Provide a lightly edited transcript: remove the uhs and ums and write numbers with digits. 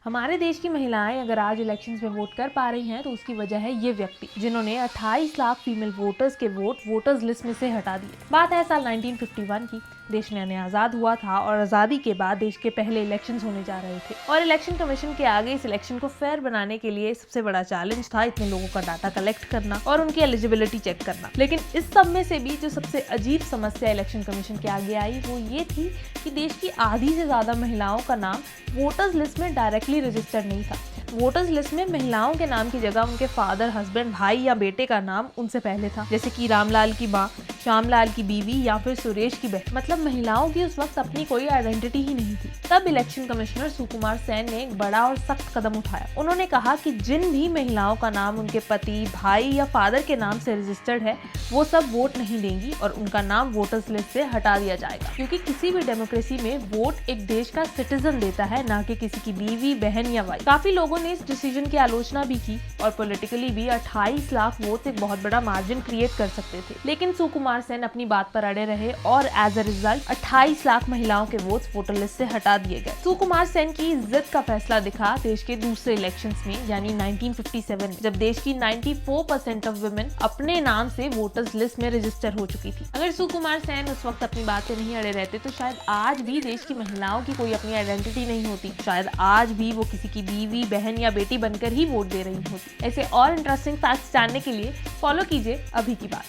हमारे देश की महिलाएं अगर आज इलेक्शंस में वोट कर पा रही हैं तो उसकी वजह है ये व्यक्ति जिन्होंने 28 लाख फीमेल वोटर्स के वोट वोटर्स लिस्ट में से हटा दिए। बात है साल 1951 की। देश नया आज़ाद हुआ था और आज़ादी के बाद देश के पहले इलेक्शंस होने जा रहे थे और इलेक्शन कमीशन के आगे इस इलेक्शन को फेयर बनाने के लिए सबसे बड़ा चैलेंज था इतने लोगों का डाटा कलेक्ट करना और उनकी एलिजिबिलिटी चेक करना। लेकिन इस सब में से भी जो सबसे अजीब समस्या इलेक्शन कमीशन के आगे आई वो ये थी कि देश की आधी से ज्यादा महिलाओं का नाम वोटर्स लिस्ट में डायरेक्टली रजिस्टर्ड नहीं था। वोटर्स लिस्ट में महिलाओं के नाम की जगह उनके फादर, हस्बैंड, भाई या बेटे का नाम उनसे पहले था, जैसे कि रामलाल की माँ, श्यामलाल की बीवी या फिर सुरेश की बहन। मतलब महिलाओं की उस वक्त अपनी कोई आइडेंटिटी ही नहीं थी। तब इलेक्शन कमिश्नर सुकुमार सेन ने एक बड़ा और सख्त कदम उठाया। उन्होंने कहा कि जिन भी महिलाओं का नाम उनके पति, भाई या फादर के नाम से रजिस्टर्ड है वो सब वोट नहीं देंगी और उनका नाम वोटर्स लिस्ट से हटा दिया जाएगा, क्योंकि किसी भी डेमोक्रेसी में वोट एक देश का सिटीजन देता है, ना कि किसी की बीवी, बहन या वाइफ। काफी लोगों ने इस डिसीजन की आलोचना भी की और पॉलिटिकली भी 28 लाख वोट एक बहुत बड़ा मार्जिन क्रिएट कर सकते थे। लेकिन सुकुमार सेन अपनी बात पर अड़े रहे और एज अ रिजल्ट 28 लाख महिलाओं के वोट्स वोटर लिस्ट से हटा दिए गए। सुकुमार सेन की जिद का फैसला दिखा देश के दूसरे इलेक्शंस में, यानी 1957 में, जब देश की 94% ऑफ वुमेन अपने नाम से वोटर्स लिस्ट में रजिस्टर हो चुकी थी। अगर सुकुमार सेन उस वक्त अपनी बात पे नहीं अड़े रहते तो शायद आज भी देश की महिलाओं की कोई अपनी आइडेंटिटी नहीं होती। शायद आज भी वो किसी की बीवी, बहन या बेटी बनकर ही वोट दे रही होती। ऐसे और इंटरेस्टिंग फैक्ट्स जानने के लिए फॉलो कीजिए अभी की बात।